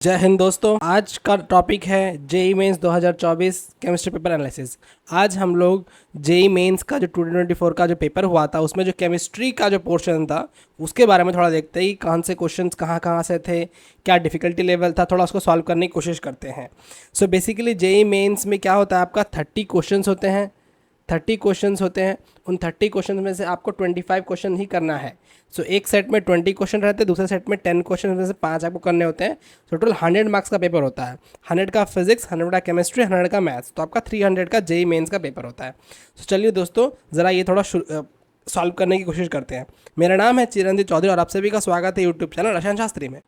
जय हिंद दोस्तों। आज का टॉपिक है JEE mains 2024 chemistry paper analysis. आज हम लोग जेई मेंस का जो 2024 का जो पेपर हुआ था उसमें जो केमिस्ट्री का जो पोर्शन था उसके बारे में थोड़ा देखते ही कौन से क्वेश्चंस कहाँ कहाँ से थे, क्या डिफ़िकल्टी लेवल था, थोड़ा उसको सॉल्व करने की कोशिश करते हैं। सो बेसिकली जेई मेंस में क्या होता है, आपका 30 क्वेश्चंस होते हैं। 30 क्वेश्चंस होते हैं। उन 30 क्वेश्चन में से आपको 25 क्वेश्चन ही करना है। सो एक सेट में 20 क्वेश्चन रहते हैं, दूसरे सेट में 10 क्वेश्चन में से 5 आपको करने होते हैं। टोटल 100 मार्क्स का पेपर होता है। 100 का फिजिक्स, 100 का केमिस्ट्री, 100 का मैथ्स, तो आपका 300 का जेई मेंस का पेपर होता है। तो चलिए दोस्तों, ज़रा ये थोड़ा सॉल्व करने की कोशिश करते हैं। मेरा नाम है चिरंजीत चौधरी और आप सभी का स्वागत है यूट्यूब चैनल रसायन शास्त्री में।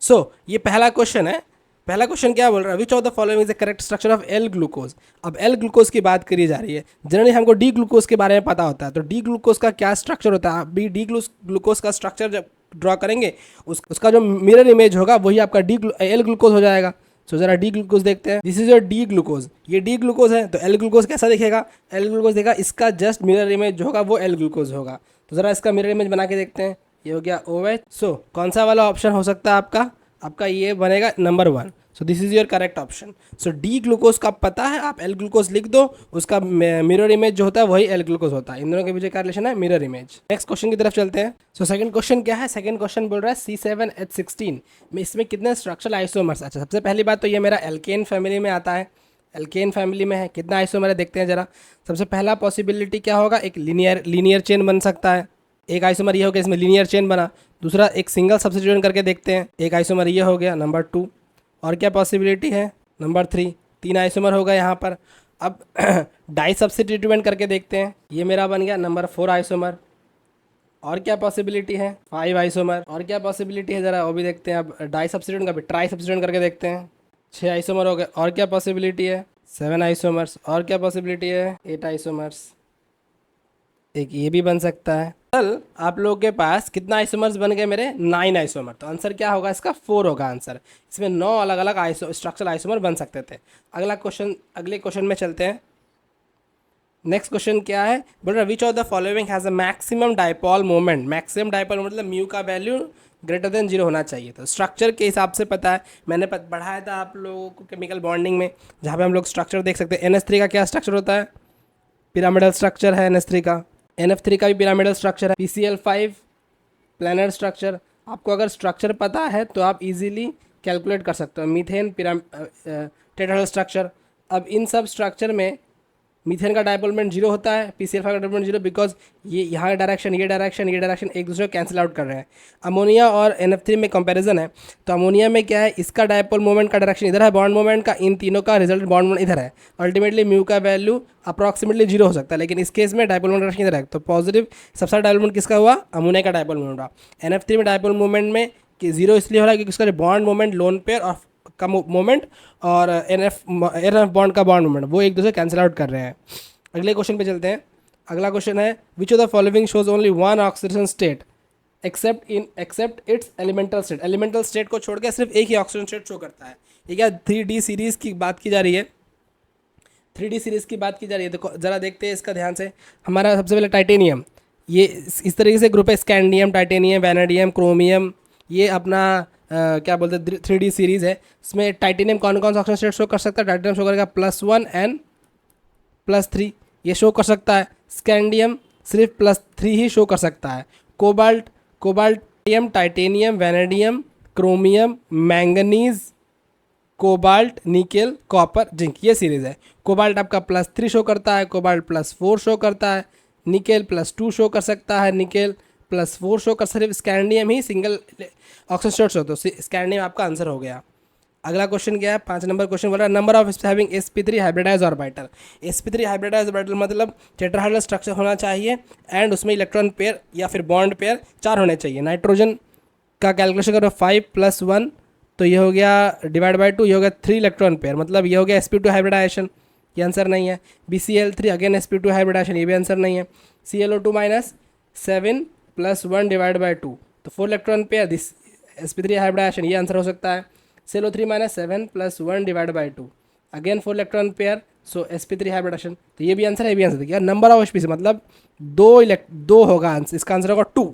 ये पहला क्वेश्चन है। पहला क्वेश्चन क्या बोल रहा है, which of the following is the correct structure of L glucose. अब एल ग्लूकोज की बात करी जा रही है। जनरली हमको डी ग्लूकोज के बारे में पता होता है, तो डी ग्लूकोज का क्या स्ट्रक्चर होता है। अभी डी ग्लूकोज का स्ट्रक्चर जब ड्रॉ करेंगे उसका जो मिरर इमेज होगा वही आपका एल ग्लूकोज हो जाएगा। सो जरा डी ग्लूकोज देखते हैं। This is your D glucose. ये डी ग्लूकोज है, तो एल ग्लूकोज कैसा दिखेगा। एल ग्लूकोज देखा, इसका जस्ट मिरर इमेज जो होगा वो एल ग्लूकोज होगा। तो जरा इसका मिरर इमेज बना के देखते हैं। ये हो गया ओ एच। सो कौन सा वाला ऑप्शन हो सकता है आपका, आपका ये बनेगा number 1। So this is your correct option. So D glucose का पता है, आप एल ग्लूकोज लिख दो, उसका मिरर इमेज जो होता है वही एल ग्लूकोज होता है। इन दोनों के बीच का रिलेशन है मिरर इमेज। नेक्स्ट क्वेश्चन की तरफ चलते हैं। सो सेकंड क्वेश्चन क्या है, सेकंड क्वेश्चन बोल रहा है C7H16 में इसमें कितने स्ट्रक्चरल आइसोमर्स। अच्छा, सबसे पहली बात तो ये मेरा एल्केन फैमिली में आता है। एल्केन फैमिली में है, कितना आइसोमर है देखते हैं जरा। सबसे पहला पॉसिबिलिटी क्या होगा, एक लीनियर चेन बन सकता है। एक आइसोमर ये हो गया, इसमें लीनियर चेन बना। दूसरा एक सिंगल सब्स्टिट्यूशन करके देखते हैं, एक आइसोमर ये हो गया, नंबर 2। और क्या पॉसिबिलिटी है, नंबर 3। 3 आइसोमर होगा यहाँ पर। अब डाई सब्स्टिट्यूमेंट करके देखते हैं, ये मेरा बन गया नंबर 4 आइसोमर। और क्या पॉसिबिलिटी है, 5 आइसोमर। और क्या पॉसिबिलिटी है जरा वो भी देखते हैं। अब डाई सब्स्टिट्यूट का भी ट्राई सब्स्टिट्यूट करके देखते हैं, 6 आइसोमर हो गए। और क्या पॉसिबिलिटी है, 7 आइसोमर्स। और क्या पॉसिबिलिटी है, 8 आइसोमर्स। एक ये भी बन सकता है। कल आप लोगों के पास कितना आइसोमर्स बन गए मेरे, 9 आइसोमर। तो आंसर क्या होगा इसका, 4 होगा आंसर। इसमें 9 अलग अलग स्ट्रक्चरल आइसोमर बन सकते थे। अगले क्वेश्चन में चलते हैं। नेक्स्ट क्वेश्चन क्या है, बोल रहा विच of the following has a maximum dipole moment. Maximum dipole मतलब म्यू का वैल्यू ग्रेटर देन 0 होना चाहिए। तो स्ट्रक्चर के हिसाब से पता है, मैंने पढ़ाया था आप लोगों को केमिकल बॉन्डिंग में, जहाँ पे हम लोग स्ट्रक्चर देख सकते हैं। NH3 का क्या स्ट्रक्चर होता है, पिरामिडल स्ट्रक्चर है NH3 का। NF3 का भी पिरामिडल स्ट्रक्चर है। PCl5 planner structure. आपको अगर स्ट्रक्चर पता है तो आप इजीली कैलकुलेट कर सकते हो। Methane tetrahedral structure. अब इन सब स्ट्रक्चर में मीथेन का डायपोल मोमेंट 0 होता है, PCl5 का डायपोल मोमेंट 0, बिकॉज ये यहाँ डायरेक्शन ये डायरेक्शन एक दूसरे को कैंसिल आउट कर रहे हैं। अमोनिया और NF3 में कंपैरिजन है, तो अमोनिया में क्या है, इसका डायपोल मोमेंट का डायरेक्शन इधर है, बॉन्ड मोमेंट का, इन तीनों का रिजल्ट बॉन्ड मोमेंट इधर है। अल्टीमेटली म्यू का वैल्यू अप्रॉक्सीमेटली 0 हो सकता है, लेकिन इस केस में डायपोल मोमेंट डायरेक्शन इधर है। तो पॉजिटिव सबसे डायपोल मोमेंट किसका हुआ, अमोनिया का डायपोल मोमेंट हुआ। NF3 में डायपोल मोमेंट में 0 इसलिए हो रहा है क्योंकि उसका बॉन्ड मोमेंट लोन पेयर और का मोमेंट और NF बॉन्ड का बॉन्ड मोमेंट वो एक दूसरे कैंसिल आउट कर रहे हैं। अगले क्वेश्चन पे चलते हैं। अगला क्वेश्चन है, which of the following shows only one oxidation state except its elemental state. Elemental state को छोड़ के सिर्फ एक ही ऑक्सीजन स्टेट शो करता है। ये क्या 3D सीरीज की बात की जा रही है, 3D सीरीज की बात की जा रही है। देखो जरा देखते हैं इसका ध्यान से। हमारा सबसे पहले टाइटेनियम, ये इस तरीके से ग्रुप है, स्कैंडियम, टाइटेनियम, वैनेडियम, क्रोमियम। ये अपना क्या बोलते हैं 3D सीरीज है। इसमें टाइटेनियम कौन कौन सा ऑक्सीजन स्टेट शो कर सकता है, टाइटेनियम शो करेगा +1 एंड +3, ये शो कर सकता है। स्कैंडियम सिर्फ +3 ही शो कर सकता है। कोबाल्टियम, titanium, vanadium, chromium, manganese, cobalt, nickel, copper, zinc, ये सीरीज है। कोबाल्ट आपका +3 शो करता है, कोबाल्ट +4 शो करता है, निकेल +2 शो कर सकता है, निकेल +4 शो कर, सिर्फ स्कैंडियम ही सिंगल ऑक्सीजन स्टेट शो। तो स्कैंडियम आपका आंसर हो गया। अगला क्वेश्चन क्या है, 5 नंबर क्वेश्चन बोल रहा है, number of having sp3 hybridize orbital. sp3 hybridize orbital मतलब टेट्राहेड्रल स्ट्रक्चर होना चाहिए एंड उसमें इलेक्ट्रॉन पेयर या फिर बॉन्ड पेयर 4 होने चाहिए। नाइट्रोजन का कैलकुलेशन करो, 5 + 1 तो ये हो गया डिवाइड बाई 2, ये हो गया 3 इलेक्ट्रॉन पेयर, मतलब ये हो गया sp2 हाइब्रिडाइजेशन, ये आंसर नहीं है। BCl3 अगेन sp2 हाइब्रिडाइजेशन, ये भी आंसर नहीं है। ClO2 - 7 + 1 डिवाइड बाई 2 तो 4 electron pair, this sp3 hybridization, ये आंसर हो सकता है। ClO3 - 7 + 1 divide by 2 again 4 electron pair, so sp3 hybridization, तो ये भी आंसर है, ये भी आंसर देखिए। नंबर ऑफ स्पीसीज मतलब दो होगा आंसर, इसका आंसर होगा 2।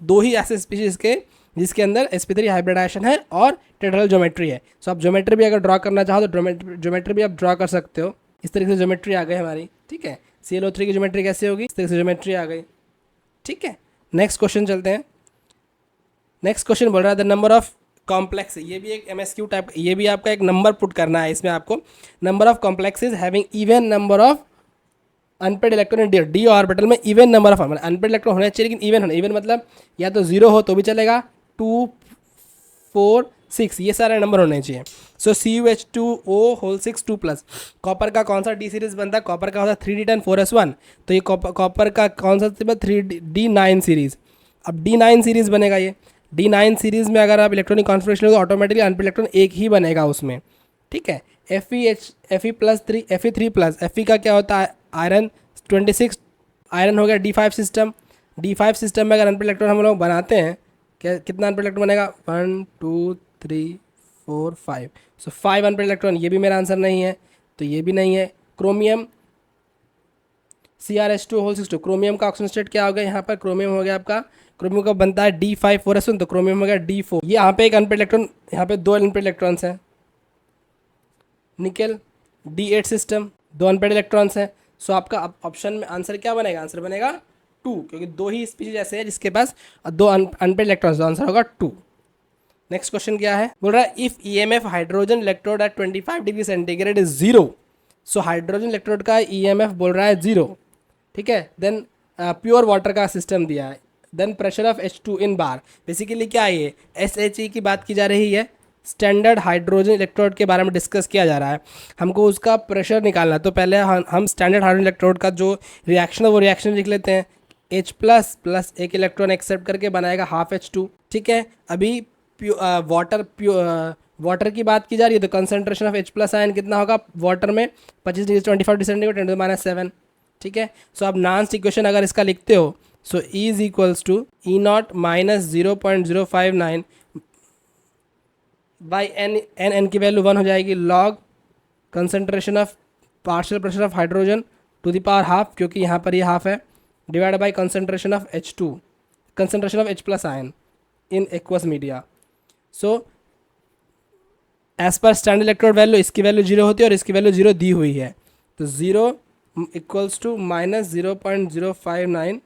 दो ही ऐसे स्पीसीज के जिसके अंदर sp3 हाइब्रिडाइजेशन है और टेट्राहेड्रल ज्योमेट्री है। सो आप ज्योमेट्री भी अगर ड्रॉ करना चाहो तो ज्योमेट्री भी आप ड्रॉ कर सकते हो। इस तरीके से ज्योमेट्री आ गई हमारी, ठीक है। ClO3 की ज्योमेट्री कैसे होगी, इस तरीके से ज्योमेट्री आ गई, ठीक है। नेक्स्ट क्वेश्चन चलते हैं। नेक्स्ट क्वेश्चन बोल रहा है द नंबर ऑफ कॉम्प्लेक्स, ये भी एक MSQ टाइप, ये भी आपका एक नंबर पुट करना है इसमें आपको। Number of complexes having even number of unpaired electron in d orbital में even number of unpaired electron होने चाहिए, लेकिन इवन होना, इवन मतलब या तो 0 हो तो भी चलेगा, 2 4 6 ये सारे नंबर होने चाहिए। सो CuH2O होल 6 2+। कॉपर का कौन सा डी सीरीज बनता है, कॉपर का होता है 3D10 4s1, तो ये कॉपर का कौन सा 3D9 सीरीज। अब D9 सीरीज बनेगा, ये D9 सीरीज में अगर आप इलेक्ट्रॉनिक कॉन्फिगरेशन हो तो ऑटोमेटिकली अनपेड इलेक्ट्रॉन एक ही बनेगा उसमें, ठीक है। Fe3+, का क्या होता है आयरन 26, आयरन हो गया D5 सिस्टम। D5 सिस्टम में अगर अनपेड इलेक्ट्रॉन हम लोग बनाते हैं, क्या कितना अनपेड इलेक्ट्रॉन बनेगा, 1 2 3 4 5। सो 5 अनपेड इलेक्ट्रॉन, ये भी मेरा आंसर नहीं है, तो ये भी नहीं है। क्रोमियम CrH2 होल 6 2, क्रोमियम का ऑक्सीजन स्टेट क्या हो गया यहाँ पर, क्रोमियम हो गया आपका, क्रोमियम का बनता है D5 4s1, तो क्रोमियम हो गया D4। ये यहाँ पे एक अनपेड इलेक्ट्रॉन, यहाँ पे 2 अनपेड इलेक्ट्रॉन्स हैं। निकल D8 सिस्टम, 2 अनपेड इलेक्ट्रॉन्स हैं। सो आपका ऑप्शन में आंसर क्या बनेगा, आंसर बनेगा 2, क्योंकि 2 ही स्पीशीज ऐसे हैं जिसके पास 2 अनपेड इलेक्ट्रॉन्स, तो आंसर होगा 2। नेक्स्ट क्वेश्चन क्या है, बोल रहा है if EMF hydrogen electrode at 25 degree centigrade is 0। So hydrogen electrode का EMF बोल रहा है 0, ठीक है। देन प्योर वाटर का सिस्टम दिया है, then pressure of H2 in bar. Basically क्या है ये, SHE की बात की जा रही है, स्टैंडर्ड हाइड्रोजन इलेक्ट्रोड के बारे में डिस्कस किया जा रहा है। हमको उसका प्रेशर निकालना है, तो पहले हम स्टैंडर्ड हाइड्रोजन इलेक्ट्रोड का जो रिएक्शन है वो रिएक्शन लिख लेते हैं। H प्लस एक इलेक्ट्रॉन एक्सेप्ट करके बनाएगा हाफ H2, ठीक है। अभी वाटर की बात की जा रही है, तो कंसंट्रेशन ऑफ H+ आयन कितना होगा वाटर में, 25 डिग्री 25 डिग्री सेंटीग्रेड 10⁻⁷, ठीक है। सो आप नान्स इक्वेशन अगर इसका लिखते हो, so E is equals to E0 minus 0.059 by n की वैल्यू 1 हो जाएगी, log concentration of partial pressure of hydrogen to the power half, क्योंकि यहाँ पर ये हाफ है, divide by concentration of H2, concentration of H+ ion in aqueous media. So as per standard electrode value इसकी value 0 होती है और इसकी वैल्यू 0 दी हुई है, तो 0 इक्वल्स टू माइनस 0.059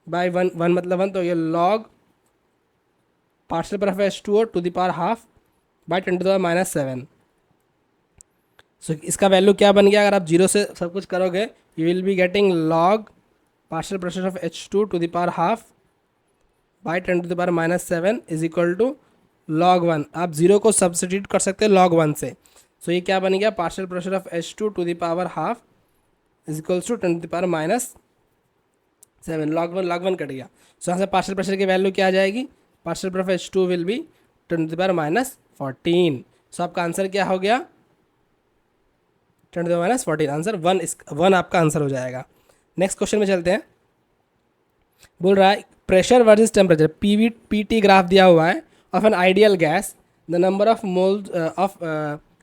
बाई 1 मतलब 1, तो ये log partial pressure of H2O to the power half by 10⁻⁷। So इसका वैल्यू क्या बन गया, अगर आप 0 से सब कुछ करोगे, you will be getting log partial pressure of H2 to the power half by 10⁻⁷ is equal to log 1। आप 0 को सब्सटीट्यूट कर सकते हैं log 1 से। सो ये क्या बन गया, partial pressure of H2 to the power half is equals to 10⁻⁷ log 1 cut गया। सो यहाँ से पार्शियल प्रेशर की वैल्यू क्या आ जाएगी, partial pressure of H2 will be 10⁻14। सो आपका आंसर क्या हो गया, 10⁻14, आंसर 1 आपका आंसर हो जाएगा। नेक्स्ट क्वेश्चन में चलते हैं। बोल रहा है pressure versus temperature, PT graph दिया हुआ है of an ideal gas, the number of moles of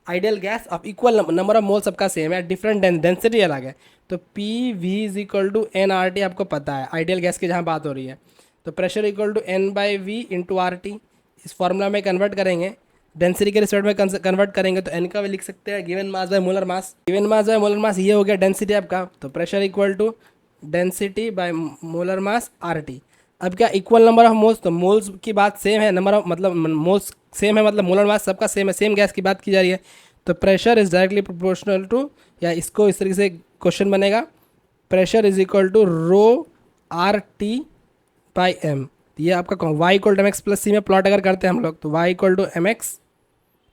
ideal gas of equal number of mole सबका सेम है, डिफरेंट डेंसिटी अलग है, तो PV is equal to NRT आपको पता है, आइडियल गैस की जहाँ बात हो रही है, तो pressure equal to N/V into RT। इस फॉर्मूला में कन्वर्ट करेंगे, डेंसिटी के रिस्पेक्ट में कन्वर्ट करेंगे, तो N का भी लिख सकते हैं given mass by molar mass, given mass by molar mass ये हो गया डेंसिटी आपका, तो pressure equal to density by molar mass RT। अब क्या इक्वल नंबर ऑफ मोल्स, तो मोल्स की बात सेम है, नंबर ऑफ मतलब मोल्स सेम है, मतलब मोलर मास सबका सेम है, सेम गैस की बात की जा रही है, तो pressure is directly proportional to, या इसको इस तरीके से क्वेश्चन बनेगा, pressure is equal to ρRT by M। ये आपका y equal to mx plus c में प्लॉट अगर करते हैं हम लोग, तो y equal to mx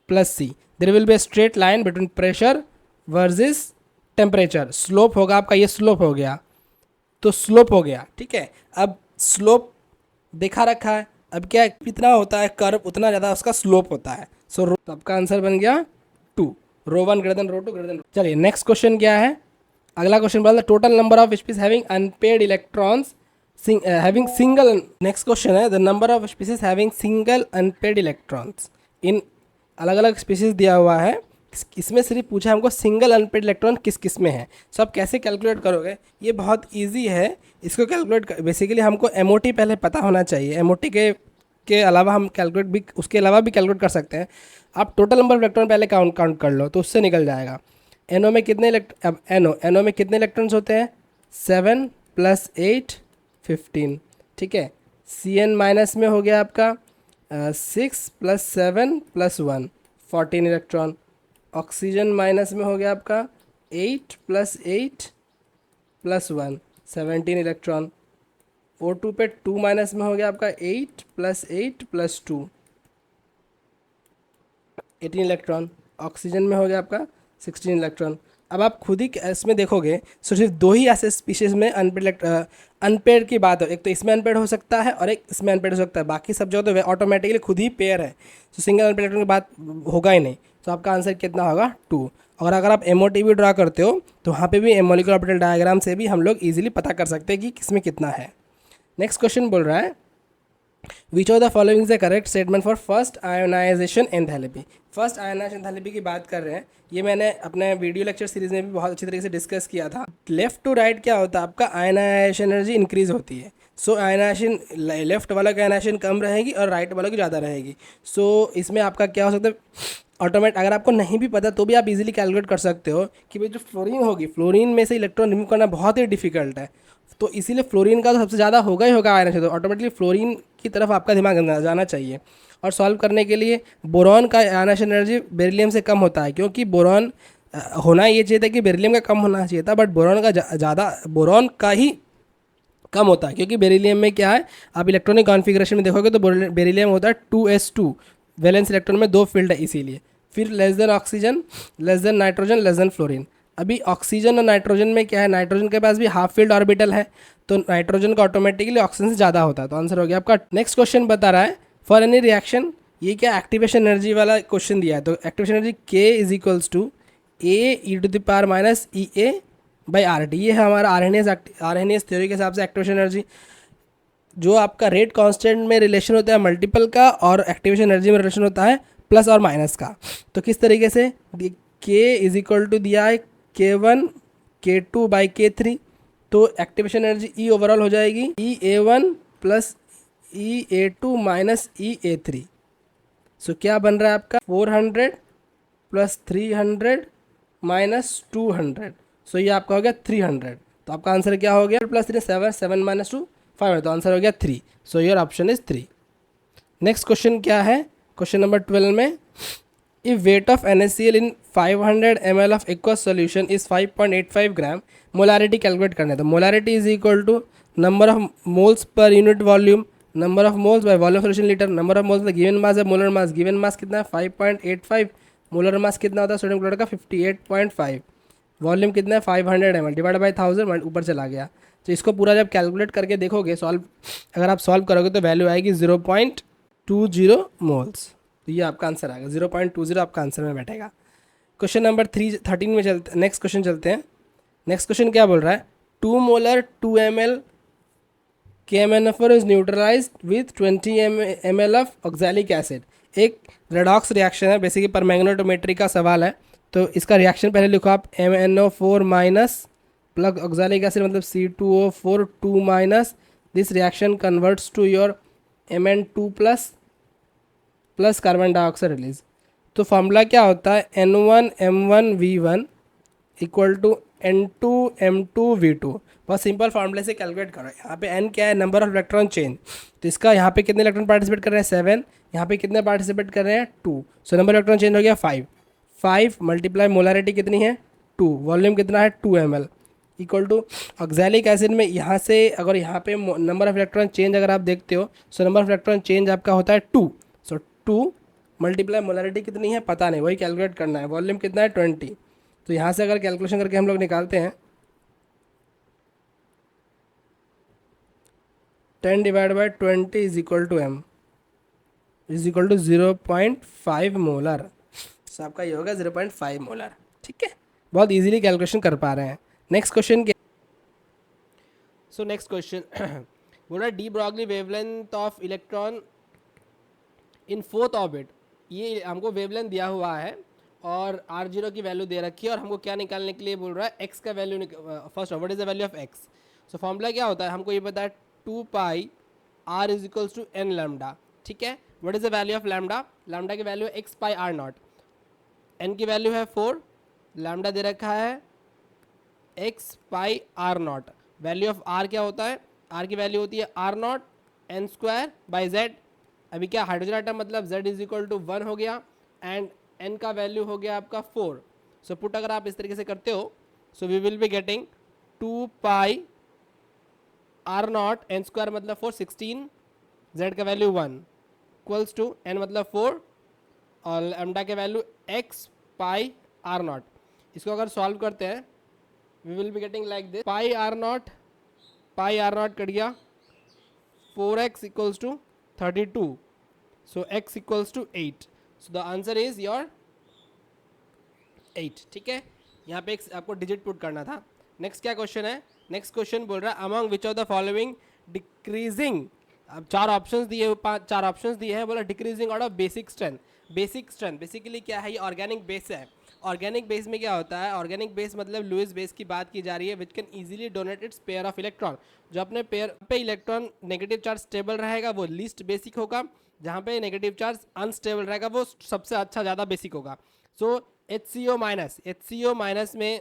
plus c, there will be a straight line between pressure versus temperature, slope होगा आपका, ये स्लोप हो गया, तो स्लोप हो गया, ठीक है। अब स्लोप देखा रखा है, अब क्या कितना होता है कर्व उतना ज़्यादा उसका स्लोप होता है, सो तो आपका आंसर बन गया 2, ρ1 ग्रेटर देन ρ2 ग्रेटर देन। चलिए नेक्स्ट क्वेश्चन क्या है, अगला क्वेश्चन बोलता है total number of species having unpaired electrons having single, next question है the number of species having single unpaired electrons in, अलग अलग स्पीसीज दिया हुआ है, इसमें सिर्फ पूछा हमको सिंगल अनपेड इलेक्ट्रॉन किस किस में है। सो आप कैसे कैलकुलेट करोगे, ये बहुत इजी है, इसको कैलकुलेट बेसिकली हमको MOT पहले पता होना चाहिए, MOT उसके अलावा हम कैलकुलेट कर सकते हैं। आप टोटल नंबर ऑफ इलेक्ट्रॉन पहले काउंट कर लो तो उससे निकल जाएगा। एनओ में कितने अब एनओ में कितने इलेक्ट्रॉन्स होते हैं? 7 + 8 15, ठीक है। सी एन माइनस में हो गया आपका 6 + 7 + 1 14 इलेक्ट्रॉन। ऑक्सीजन माइनस में हो गया आपका 8 + 8 + 1 17 इलेक्ट्रॉन। O2 पे 2 माइनस में हो गया आपका 8 + 8 + 2 18 इलेक्ट्रॉन। ऑक्सीजन में हो गया आपका 16 इलेक्ट्रॉन। अब आप खुद ही इसमें देखोगे तो सिर्फ दो ही ऐसे स्पीशीज़ में अनपेयर की बात हो, एक तो इसमें अनपेयर हो सकता है और एक इसमें अनपेयर हो सकता है, बाकी सब जगह तो ऑटोमेटिकली खुद ही पेयर है। तो सिंगल अनपेयर इलेक्ट्रॉन की बात होगा ही नहीं। तो आपका आंसर कितना होगा? 2। और अगर आप MOT ड्रा करते हो तो वहाँ पे भी मॉलिक्यूलर ऑर्बिटल डायग्राम से भी हम लोग इजीली पता कर सकते हैं कि किसमें कितना है। नेक्स्ट क्वेश्चन बोल रहा है which of the following is the correct statement for first ionization enthalpy. First ionization enthalpy की बात कर रहे हैं, ये मैंने अपने वीडियो लेक्चर सीरीज में भी बहुत अच्छी तरीके से डिस्कस किया था। लेफ्ट टू राइट क्या होता है आपका? आयोनाइजेशन एनर्जी इंक्रीज होती है। सो आयोनाइजेशन लेफ्ट वाला का आयोनाइजेशन कम रहेगी और राइट वाला की ज़्यादा रहेगी। सो इसमें आपका क्या हो सकता है ऑटोमेट, अगर आपको नहीं भी पता तो भी आप इजीली कैलकुलेट कर सकते हो कि भाई जो फ्लोरीन होगी, फ्लोरीन में से इलेक्ट्रॉन रिमूव करना बहुत ही डिफिकल्ट है। तो इसीलिए फ्लोरीन का तो सबसे ज़्यादा होगा ही होगा आयरन से, तो ऑटोमेटिकली फ्लोरीन की तरफ आपका दिमाग जाना चाहिए। और सॉल्व करने के लिए बोरॉन का आयनाइजेशन एनर्जी बेरिलियम से कम होता है, क्योंकि बोरॉन होना ये चाहिए था कि बेरिलियम का कम होना चाहिए था, बट बोरॉन का ज़्यादा, बोरॉन का ही कम होता है, क्योंकि बेरिलियम में क्या है, आप इलेक्ट्रॉनिक कॉन्फ़िगरेशन में देखोगे तो बेरिलियम होता है 2s2, वैलेंस इलेक्ट्रॉन में 2 फील्ड है इसीलिए। फिर less than oxygen, less than nitrogen, less than fluorine. अभी ऑक्सीजन और नाइट्रोजन में क्या है, नाइट्रोजन के पास भी हाफ फील्ड ऑर्बिटल है, तो नाइट्रोजन का ऑटोमेटिकली ऑक्सीजन से ज़्यादा होता है। तो आंसर हो गया आपका। नेक्स्ट क्वेश्चन बता रहा है फॉर एनी रिएक्शन, ये क्या एक्टिवेशन एनर्जी वाला क्वेश्चन दिया है, तो एक्टिवेशन एनर्जी K = Ae⁻ ये है हमारा आरएनएस थ्योरी के हिसाब से एक्टिवेशन एनर्जी। जो आपका रेट कांस्टेंट में रिलेशन होता है मल्टीपल का, और एक्टिवेशन एनर्जी में रिलेशन होता है प्लस और माइनस का। तो किस तरीके से K = दिया है K1 K2/K3, तो एक्टिवेशन एनर्जी E ओवरऑल हो जाएगी EA1 + EA2 - EA3। सो क्या बन रहा है आपका 400 + 300 - 200। सो ये आपका हो गया 300। तो आपका आंसर क्या हो गया? +3 7 7 - 2 5, तो आंसर हो गया 3। So your option is 3। Next question क्या है, क्वेश्चन नंबर 12 में if weight of NaCl in 500 ml of aqueous solution is 5.85 gram, molarity calculate करना है। तो molarity is equal to number of moles per unit volume, number of moles by volume solution litre, number of moles given mass है, molar mass, given मास कितना है 5.85, molar mass कितना होता है sodium chloride का 58.5, वॉल्यूम कितना है 500 ml डिवाइड बाई 1000 ऊपर चला गया। तो इसको पूरा जब कैलकुलेट करके देखोगे सॉल्व, अगर आप सॉल्व करोगे तो वैल्यू आएगी 0.20 मोल्स। तो ये आपका आंसर आएगा 0.20 आपका आंसर में बैठेगा। क्वेश्चन नंबर 13 में चलते, नेक्स्ट क्वेश्चन चलते हैं। नेक्स्ट क्वेश्चन क्या बोल रहा है 2 molar 2 ml KMnO4 is neutralize with 20 ml of oxalic acid. एक रेडॉक्स रिएक्शन है, बेसिकली परमैंगनेटोमेट्री का सवाल है। तो इसका रिएक्शन पहले लिखो आप MnO4- प्लस ऑक्सैलिक एसिड मतलब C2O4 2-, this reaction converts to your Mn2 plus carbon dioxide release. तो फॉर्मूला क्या होता है N1M1V1 = N2M2V2। बहुत सिंपल फार्मूले से कैलकुलेट करो। यहाँ पे N क्या है, नंबर ऑफ इलेक्ट्रॉन चेंज, तो इसका यहाँ पे कितने इलेक्ट्रॉन पार्टिसिपेट कर रहे हैं 7, यहाँ पे कितने पार्टिसिपेट कर रहे हैं 2, सो नंबर इलेक्ट्रॉन चेंज हो गया 5 मल्टीप्लाई मोलारिटी कितनी है 2, वॉल्यूम कितना है 2 ml equal to oxalic acid में यहाँ से अगर यहाँ पे नंबर ऑफ इलेक्ट्रॉन चेंज अगर आप देखते हो, so number of electron change आपका होता है 2, सो 2 मल्टीप्लाई मोलारिटी कितनी है पता नहीं, वही कैलकुलेट करना है, वॉल्यूम कितना है 20। तो यहाँ से अगर कैलकुलेशन करके हम लोग निकालते हैं 10 divide by 20 is equal to M is equal to 0.5 molar. So आपका ये होगा 0.5 मोलर। ठीक है, बहुत इजीली कैलकुलेशन कर पा रहे हैं। नेक्स्ट क्वेश्चन क्या, सो नेक्स्ट क्वेश्चन बोल रहा है de Broglie wavelength of electron in 4th orbit. ये हमको वेवलेंथ दिया हुआ है और R0 की वैल्यू दे रखी है, और हमको क्या निकालने के लिए बोल रहा है x का value. First what is the value of x। So formula क्या होता है, हमको ये पता है 2 पाई r = n लैम्डा। ठीक है। What is the value of lambda? Lambda की वैल्यू है x pi r nought, n की वैल्यू है 4, लैम्डा दे रखा है x pi r nought. Value of r क्या होता है? आर की वैल्यू होती है r nought n square by z. अभी क्या हाइड्रोजन आइटम मतलब जेड इज इक्वल टू 1 हो गया एंड एन का वैल्यू हो गया आपका 4। सो पुट अगर आप इस तरीके से करते हो, so we will be getting 2 pi r nought n square मतलब 4, 16, जेड का वैल्यू 1 इक्वल्स टू एन मतलब 4 और लैम्डा के value x pi r naught. इसको अगर सॉल्व करते हैं we will be getting like this, pi r naught cut गया, 4x equals to 32, so x equals to 8, so the answer is your 8। ठीक है, यहाँ पे एक आपको डिजिट पुट करना था। नेक्स्ट क्या क्वेश्चन है? नेक्स्ट क्वेश्चन बोल रहा है among which of the following decreasing, अब चार ऑप्शंस दिए हैं, बोला decreasing out of basic strength. Basic strength basically क्या है? ये ऑर्गेनिक बेस है। ऑर्गेनिक बेस में क्या होता है? ऑर्गेनिक बेस मतलब लुईस बेस की बात की जा रही है, which can easily donate it's pair of electron. जो अपने पेयर पे इलेक्ट्रॉन नेगेटिव चार्ज स्टेबल रहेगा वो लीस्ट बेसिक होगा, जहाँ पे नेगेटिव चार्ज अनस्टेबल रहेगा वो सबसे अच्छा ज़्यादा बेसिक होगा। सो HCO माइनस में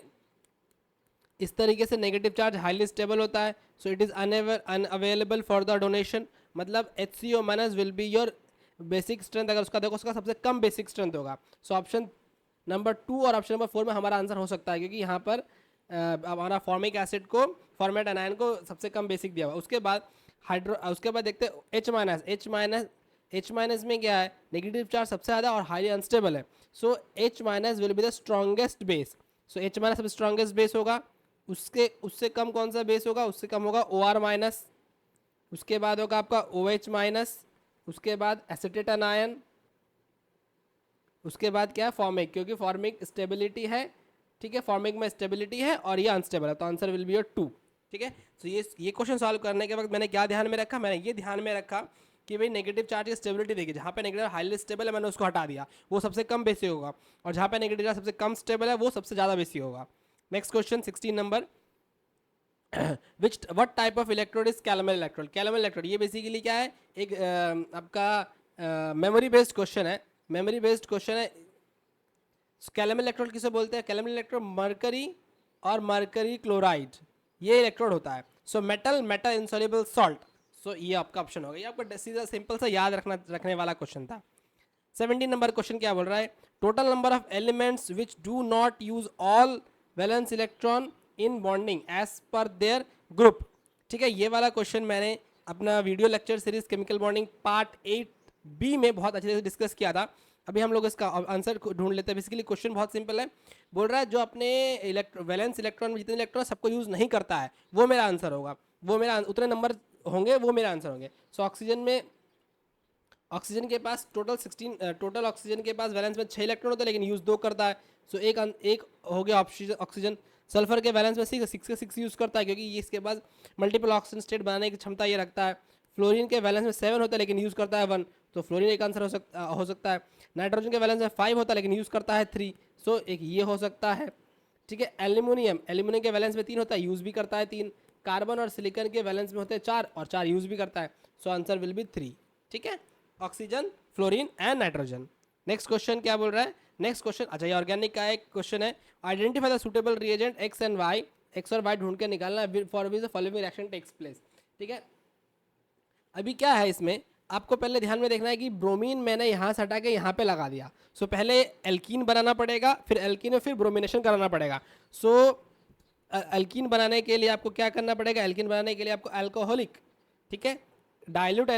इस तरीके से नेगेटिव चार्ज हाईली स्टेबल होता है, so it is unavailable for the donation. मतलब HCO minus will be your basic strength. अगर उसका देखो उसका सबसे कम बेसिक स्ट्रेंथ होगा। सो ऑप्शन नंबर 2 और ऑप्शन नंबर 4 में हमारा आंसर हो सकता है, क्योंकि यहाँ पर हमारा फॉर्मिक एसिड को, फॉर्मेट एनायन को सबसे कम बेसिक दिया हुआ। उसके बाद देखते हैं H माइनस में क्या है? नेगेटिव चार्ज सबसे ज़्यादा और हाईली अनस्टेबल है। सो H minus will be the strongest base. So H minus सबसे स्ट्रॉन्गेस्ट बेस होगा। उससे कम कौन सा बेस होगा? उससे कम होगा OR माइनस, उसके बाद होगा आपका OH माइनस, उसके बाद एसिटेट एनायन, उसके बाद क्या है? फॉर्मिक, क्योंकि फॉर्मिक स्टेबिलिटी है। ठीक है, फॉर्मिक में स्टेबिलिटी है और ये अनस्टेबल है, तो आंसर विल बी योर 2। ठीक है, तो ये क्वेश्चन सॉल्व करने के वक्त मैंने क्या ध्यान में रखा? मैंने ये ध्यान में रखा कि भाई नेगेटिव चार्ज की स्टेबिलिटी देखिए, जहाँ पे नेगेटिव हाईली स्टेबल है मैंने उसको हटा दिया, वो सबसे कम बेसिक होगा, और जहाँ पे नेगेटिव चार्ज सबसे कम स्टेबल है वो सबसे ज़्यादा बेसिक होगा। नेक्स्ट क्वेश्चन 16 नंबर, what type of electrode is calomel electrode? Calomel electrode ये बेसिकली क्या है? एक आपका मेमोरी बेस्ड क्वेश्चन है। मेमोरी बेस्ड क्वेश्चन है। कैलमल इलेक्ट्रोड किसे बोलते हैं? कैलमल इलेक्ट्रोड मरकरी और मरकरी क्लोराइड ये इलेक्ट्रोड होता है। So metal insoluble salt. So ये आपका ऑप्शन होगा। ये आपका सीधा सिंपल सा याद रखने वाला क्वेश्चन था। 17 नंबर क्वेश्चन क्या बोल रहा है? Total number of elements which do not use all valence electron in bonding as per their group. ठीक है, ये वाला क्वेश्चन मैंने अपना video lecture series chemical bonding part 8B में बहुत अच्छे से डिस्कस किया था। अभी हम लोग इसका आंसर ढूंढ लेते हैं। बेसिकली क्वेश्चन बहुत सिंपल है। बोल रहा है जो अपने वैलेंस इलेक्ट्रॉन में जितने इलेक्ट्रॉन सबको यूज़ नहीं करता है वो मेरा आंसर होगा, वो मेरा उतने नंबर होंगे, वो मेरा आंसर होंगे। सो ऑक्सीजन के पास टोटल ऑक्सीजन के पास वैलेंस में 6 इलेक्ट्रॉन होता है, लेकिन यूज़ 2 करता है। सो एक हो गया ऑक्सीजन। सल्फर के वैलेंस में 6 यूज़ करता है, क्योंकि ये इसके पास मल्टीपल ऑक्सीजन स्टेट बनाने की क्षमता ये रखता है। फ्लोरीन के वैलेंस में 7 होता है, लेकिन यूज़ करता है 1, तो फ्लोरीन एक आंसर हो सकता है। नाइट्रोजन के वैलेंस में 5 होता है, लेकिन यूज़ करता है 3, सो एक ये हो सकता है। ठीक है, एल्यूमिनियम के वैलेंस में 3 होता है, यूज़ भी करता है 3। कार्बन और सिलिकॉन के वैलेंस में होते हैं 4 और 4 यूज़ भी करता है। So answer will be 3। ठीक है, oxygen, fluorine and nitrogen. Next question क्या बोल रहा है? नेक्स्ट क्वेश्चन, अच्छा ये ऑर्गेनिक का एक क्वेश्चन है। Identify the suitable reagent X और वाई ढूंढ के निकालना है for which the following reaction takes place. ठीक है, अभी क्या है इसमें आपको पहले ध्यान में देखना है कि ब्रोमीन मैंने यहाँ से हटा के यहाँ पे लगा दिया। सो पहले एल्कीन बनाना पड़ेगा, फिर एल्कीन में फिर ब्रोमिनेशन कराना पड़ेगा। सो एल्कीन बनाने के लिए आपको क्या करना पड़ेगा? एल्कीन बनाने के लिए आपको अल्कोहलिक, ठीक है, डाइल्यूट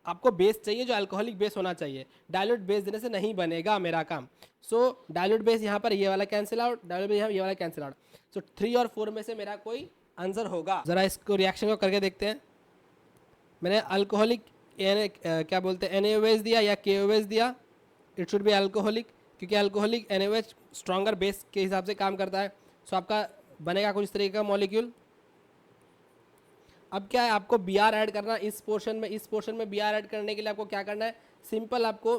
आपको बेस चाहिए जो अल्कोहलिक बेस होना चाहिए। डाइल्यूट बेस देने से नहीं बनेगा मेरा काम। सो डाइल्यूट बेस यहाँ पर ये वाला कैंसिल आउट, डाइल्यूट बेस यहाँ ये वाला कैंसिल आउट। सो 3 और 4 में से मेरा कोई आंसर होगा। ज़रा इसको रिएक्शन को करके देखते हैं। मैंने अल्कोहलिक क्या बोलते हैं NaOH दिया या KOH दिया, इट शुड बी अल्कोहलिक, क्योंकि अल्कोहलिक NaOH स्ट्रॉन्गर बेस के हिसाब से काम करता है। सो आपका बनेगा कुछ इस तरीके का मॉलिक्यूल। अब क्या है, आपको Br ऐड करना इस पोर्शन में Br ऐड करने के लिए आपको क्या करना है? सिंपल आपको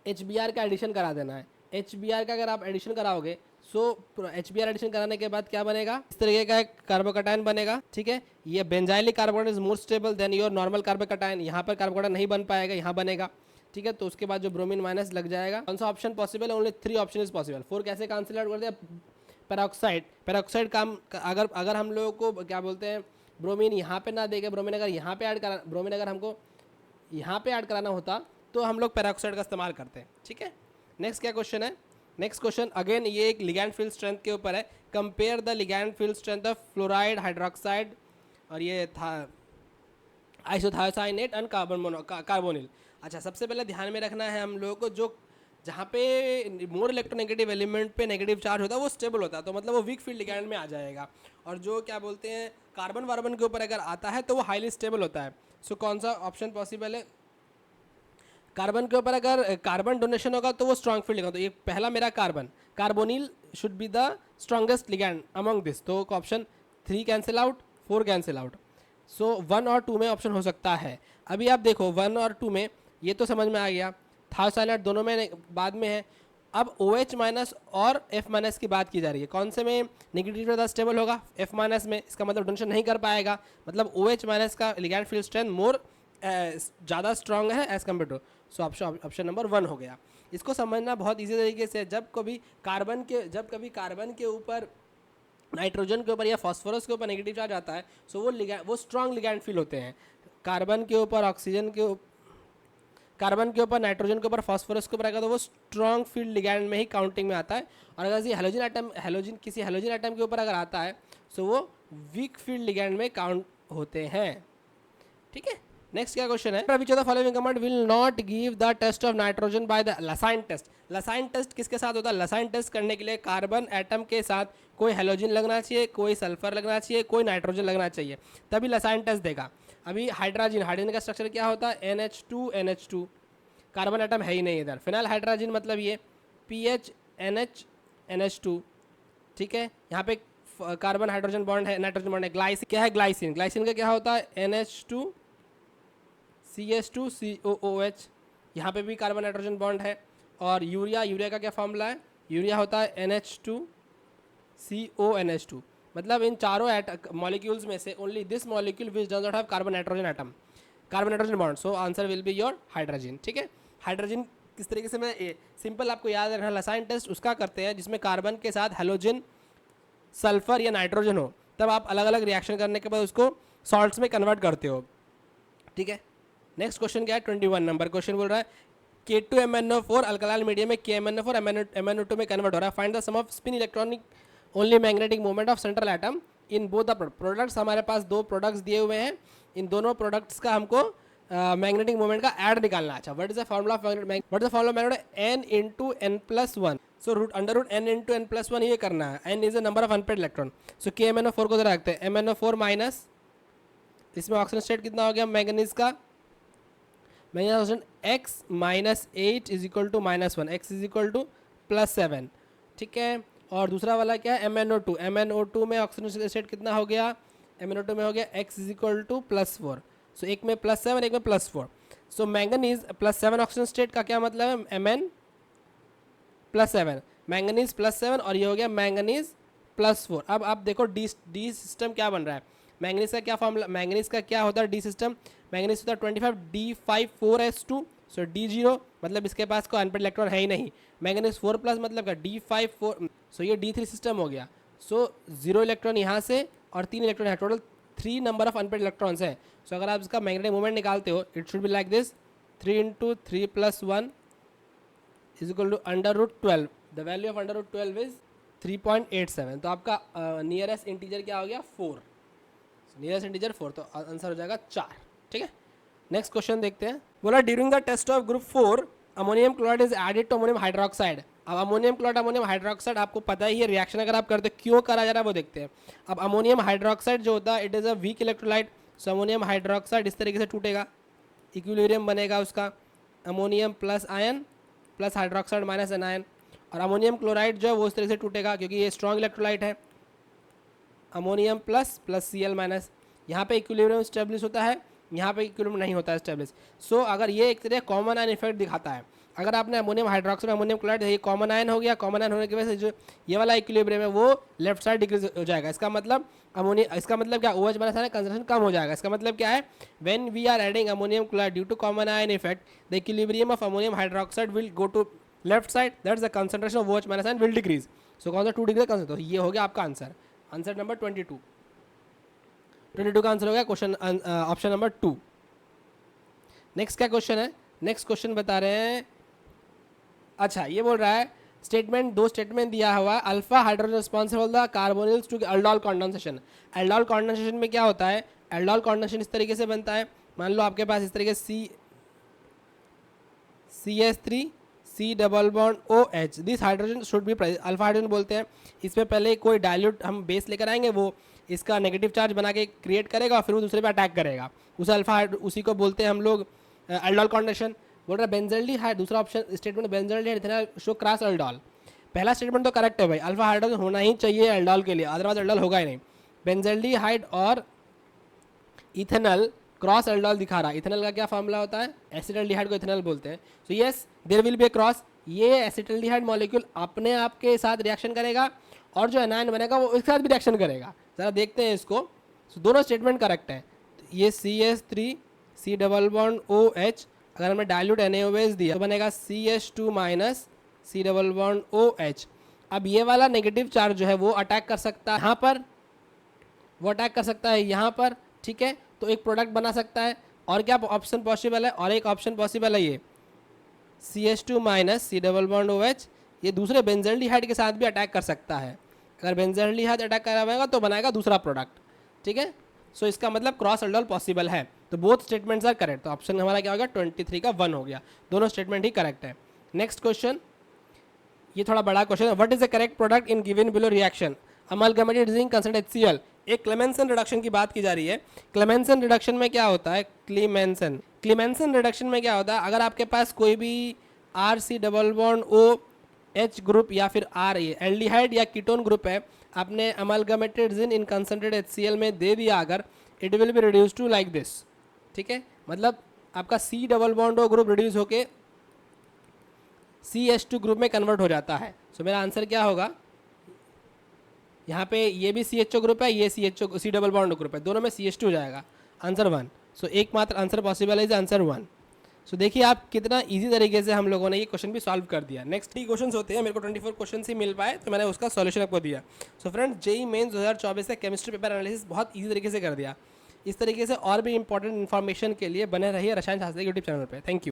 HBr का एडिशन करा देना है। HBr का अगर आप एडिशन कराओगे सो HBr एडिशन कराने के बाद क्या बनेगा, इस तरीके का एक कार्बोकैटायन बनेगा, ठीक है। ये benzylic carbocation is more stable then your normal carbocation, यहाँ पर कार्बोकैटायन नहीं बन पाएगा, यहाँ बनेगा, ठीक है। तो उसके बाद जो ब्रोमीन माइनस लग जाएगा। कौन सा ऑप्शन पॉसिबल है, ओनली 3 ऑप्शन इज पॉसिबल। 4 कैसे कैंसिल आउट कर दिया, पेरोक्साइड, पेरोक्साइड काम अगर हम लोगों को क्या बोलते हैं, ब्रोमीन यहाँ पे ना देके ब्रोमीन अगर यहाँ पे ऐड करा, ब्रोमीन अगर हमको यहाँ पे ऐड कराना होता तो हम लोग पेरोक्साइड का इस्तेमाल करते हैं, ठीक है। नेक्स्ट क्या क्वेश्चन है, नेक्स्ट क्वेश्चन अगेन ये एक लिगैंड फील्ड स्ट्रेंथ के ऊपर है। Compare the ligand field strength of fluoride, hydroxide और ये था आइसोथायोसाइनेट एंड कार्बोनिल। अच्छा, सबसे पहले ध्यान में रखना है हम लोगों को, जो जहाँ पे मोर इलेक्ट्रोनेगेटिव एलिमेंट पे नेगेटिव चार्ज होता है वो स्टेबल होता है, तो मतलब वो वीक फील्ड लिगैंड में आ जाएगा। और जो क्या बोलते हैं कार्बन वार्बन के ऊपर अगर आता है तो वो हाईली स्टेबल होता है। सो कौन सा ऑप्शन पॉसिबल है, कार्बन के ऊपर अगर कार्बन डोनेशन होगा तो वो स्ट्रॉन्ग फील्ड लिगैंड, तो ये पहला मेरा carbon, carbonyl should be the strongest ligand among this. तो option 3 cancel out, 4 cancel out. So 1 और 2 में ऑप्शन हो सकता है। अभी आप देखो 1 और 2 में ये तो समझ में आ गया, थायोसाइनेट दोनों में बाद में है। अब OH माइनस और F माइनस की बात की जा रही है, कौन से में नेगेटिव ज़्यादा स्टेबल होगा, F माइनस में, इसका मतलब डोनेशन नहीं कर पाएगा, मतलब OH माइनस का लिगैंड फील्ड स्ट्रेंथ मोर ज़्यादा स्ट्रॉन्ग है as compare to. So option number 1 हो गया। इसको समझना बहुत ईजी तरीके से, जब कभी कार्बन के ऊपर नाइट्रोजन के ऊपर या फॉस्फोरस के ऊपर नेगेटिव चार्ज आता है, सो वो स्ट्रॉन्ग लिगैंड फील होते हैं। कार्बन के ऊपर ऑक्सीजन के कार्बन के ऊपर नाइट्रोजन के ऊपर फॉस्फोरस के ऊपर आएगा तो वो स्ट्रॉन्ग फील्ड लिगैंड में ही काउंटिंग में आता है। और अगर किसी हेलोजन एटम के ऊपर अगर आता है सो वो वीक फील्ड लिगैंड में काउंट होते हैं, ठीक है। नेक्स्ट क्या क्वेश्चन है, which of the following compound will not give the test of nitrogen by the Lassaigne test. Lassaigne test किसके साथ होता है, लसाइन टेस्ट करने के लिए कार्बन एटम के साथ कोई हेलोजन लगना चाहिए, कोई सल्फर लगना चाहिए, कोई नाइट्रोजन लगना चाहिए, तभी लसाइन टेस्ट देगा। अभी हाइड्रोजन का स्ट्रक्चर क्या होता है, NH2 कार्बन एटम है ही नहीं इधर। फिनाइल हाइड्रोजन मतलब ये PHNH2, ठीक है। यहाँ पे कार्बन हाइड्रोजन बॉन्ड है, नाइट्रोजन बॉन्ड है। ग्लाइसिन क्या है, ग्लाइसिन का क्या होता है, NH2CH2COOH, यहाँ पे भी कार्बन नाइट्रोजन बॉन्ड है। और यूरिया का क्या फॉर्मूला है, यूरिया होता है NH2CONH2। मतलब इन चारों मॉलिक्यूल्स में से only this molecule which does not have carbon nitrogen bond, so answer will be your hydrogen, ठीक है। हाइड्रोजन किस तरीके से, मैं सिंपल आपको याद रखना, लसाइन टेस्ट उसका करते हैं जिसमें कार्बन के साथ हेलोजन, सल्फर या नाइट्रोजन हो, तब आप अलग अलग रिएक्शन करने के बाद उसको सॉल्ट्स में कन्वर्ट करते हो, ठीक है। नेक्स्ट क्वेश्चन क्या है, 21 नंबर क्वेश्चन बोल रहा है K2MnO4 अल्कलाइल मीडियम में KMnO4 MnO2 में कन्वर्ट हो रहा है, find the sum of spin electronic only magnetic movement of central atom in both the products. हमारे पास 2 प्रोडक्ट्स दिए हुए हैं, इन दोनों प्रोडक्ट्स का हमको मैग्नेटिक मूवमेंट का ऐड निकालना है। अच्छा, what is the formula of magnet, n into n+1, so √n into n+1 ये करना है। n is the number of unpaired electron, so KMnO4 को रखते हैं, MnO4 माइनस, इसमें ऑक्सीजन स्टेट कितना हो गया मैंगनीज का, oxygen x -8 is equal to -1, x is equal to +7, ठीक है। और दूसरा वाला क्या है, MnO2 में ऑक्सीजन स्टेट कितना हो गया, MnO2 में हो गया x इज इक्वल टू +4, सो एक में +7 एक में +4, सो मैंगनीज +7 ऑक्सीजन स्टेट का क्या मतलब है, Mn +7, मैंगनीज +7 और ये हो गया मैंगनीज +4। अब आप देखो डी सिस्टम क्या बन रहा है, मैंगनीज का क्या फॉर्मूला, मैंगनीज का क्या होता है डी सिस्टम, मैंगनीज होता है 25 D5 4s2, सो D0 मतलब इसके पास कोई अनपेड इलेक्ट्रॉन है ही नहीं, मैंगनीज 4+ मतलब का D5 सो ये D3 सिस्टम हो गया, सो 0 इलेक्ट्रॉन यहाँ से और 3 इलेक्ट्रॉन है, total 3 number of unpaired electrons है। सो अगर आप इसका मैग्नेटिक मोमेंट निकालते हो it should be like this, 3 × 3 + 1 is equal to √12, the value of √12 is 3.87, तो आपका नियरेस्ट इंटीजर क्या हो गया 4, नियरेस्ट इंटीजर 4, तो आंसर हो जाएगा 4, ठीक है। नेक्स्ट क्वेश्चन देखते हैं, बोला during the test of group 4 ammonium chloride is added to ammonium hydroxide. अब अमोनियम क्लोराइड अमोनियम हाइड्रोक्साइड आपको पता ही है रिएक्शन अगर आप करते क्यों करा जा रहा है वो देखते हैं। अब अमोनियम हाइड्रोक्साइड जो होता है it is a weak electrolyte, so ammonium hydroxide इस तरीके से टूटेगा, इक्विलिब्रियम बनेगा उसका, ammonium plus ion plus hydroxide minus anion, और अमोनियम क्लोराइड जो है वो इस तरह से टूटेगा क्योंकि ये स्ट्रॉन्ग इलेक्ट्रोलाइट है, अमोनियम प्लस Cl माइनस, यहाँ पे इक्विलिब्रियम स्टेब्लिश होता है, यहाँ पे इक्विलिब्रियम नहीं होता है स्टेब्लिश। सो अगर ये एक तरह कॉमन आयन इफेक्ट दिखाता है, अगर आपने अमोनियम हाइड्रोक्साइड अमोनियम क्लोराइड ये कॉमन आयन हो गया, कॉमन आयन होने की वजह से जो ये वाला इक्विलिब्रियम है वो लेफ्ट साइड डिक्रीज हो जाएगा। इसका मतलब इसका मतलब क्या, OH माइनस आयन कंसंट्रेशन कम हो जाएगा। इसका मतलब क्या है, when we are adding ammonium chloride due to common ion effect the equilibrium of ammonium hydroxide will go to left side, that's the concentration of OH minus ion will decrease. So कौन सा 2 degree का, तो ये हो गया आपका answer, answer number 22 का answer हो गया क्वेश्चन ऑप्शन नंबर 2। नेक्स्ट क्या क्वेश्चन है, नेक्स्ट क्वेश्चन बता रहे हैं, अच्छा ये बोल रहा है स्टेटमेंट, 2 स्टेटमेंट दिया हुआ है, alpha hydrogen responsible the carbonyls to aldol condensation. Aldol condensation में क्या होता है, एल्डोल कंडेंसेशन इस तरीके से बनता है, मान लो आपके पास इस तरीके CH3 C double bond OH, this hydrogen should be alpha hydrogen बोलते हैं। इसमें पहले कोई डाइल्यूट हम बेस लेकर आएंगे, वो इसका नेगेटिव चार्ज बना के क्रिएट करेगा और फिर वो दूसरे पे अटैक करेगा, उसे उसी को बोलते हैं हम लोग एल्डोल कंडेंसेशन। बोल रहा है बेंजल्डिहाइड, दूसरा option statement benzaldehyde ethanol show cross aldol. पहला स्टेटमेंट तो करेक्ट है भाई, अल्फा हाइड्रोजन होना ही चाहिए एल्डोल के लिए, अदरवाइज एल्डोल होगा ही नहीं। बेंजल्डिहाइड और इथेनॉल क्रॉस एल्डोल दिखा रहा है। इथेनॉल का क्या फॉर्मूला होता है, एसिटल्डिहाइड को इथेनॉल बोलते हैं। So yes there will be a cross, ये एसिटल्डिहाइड मॉलिक्यूल अपने आप के साथ रिएक्शन करेगा और जो एनायन बनेगा वो इसके साथ भी रिएक्शन करेगा। ज़रा देखते हैं इसको। सो दोनों स्टेटमेंट करेक्ट है। ये CH3 C double bond OH, अगर हमने डाइल्यूट NaOH दिया तो बनेगा CH2 minus C double bond OH। अब ये वाला नेगेटिव चार्ज जो है वो अटैक कर सकता है यहाँ पर, वो अटैक कर सकता है यहाँ पर, ठीक है, तो एक प्रोडक्ट बना सकता है। और क्या ऑप्शन पॉसिबल है, और एक ऑप्शन पॉसिबल है ये CH2 minus C double bond OH, ये दूसरे बेंजल्डिहाइड के साथ भी अटैक कर सकता है। अगर बेंजल्डिहाइड अटैक कराएगा तो बनाएगा दूसरा प्रोडक्ट, ठीक है। सो इसका मतलब क्रॉस एल्डोल पॉसिबल है। तो बोथ स्टेटमेंट्स आर करेक्ट, तो ऑप्शन हमारा क्या होगा 23 का 1 हो गया, दोनों स्टेटमेंट ही करेक्ट है। नेक्स्ट क्वेश्चन, ये थोड़ा बड़ा क्वेश्चन है, what is the correct product in given below reaction, amalgamated zinc concentrate HCl। एक क्लेमेंसन रिडक्शन की बात की जा रही है। क्लेमेंसन रिडक्शन में क्या होता है, क्लेमेंसन रिडक्शन में क्या होता है, अगर आपके पास कोई भी RC double bond OH group या फिर R एल्डिहाइड या कीटोन ग्रुप है, आपने अमालगमेटेड जिन इन कंसंट्रेट HCl में दे दिया अगर, it will be reduce to like this, ठीक है। मतलब आपका C double bond O group reduce होके CH2 ग्रुप में कन्वर्ट हो जाता है। सो मेरा आंसर क्या होगा, यहाँ पे ये भी CHO ग्रुप है, ये C डबल बॉन्ड ग्रुप है, दोनों में CH2 हो जाएगा, आंसर 1। सो एकमात्र आंसर पॉसिबल है, इज आंसर 1। सो देखिए आप कितना इजी तरीके से हम लोगों ने ये क्वेश्चन भी सॉल्व कर दिया। नेक्स्ट 3 क्वेश्चन होते हैं, मेरे को 24 क्वेश्चन ही मिल पाए तो मैंने उसका सॉल्यूशन आपको दिया। सो फ्रेंड्स, JEE मेंस 2024 से केमिस्ट्री पेपर एनालिसिस बहुत ईजी तरीके से कर दिया। इस तरीके से और भी इंपॉर्टेंट इन्फॉर्मेशन के लिए बने रहिए रसायन शास्त्र यूट्यूब चैनल पर। Thank you.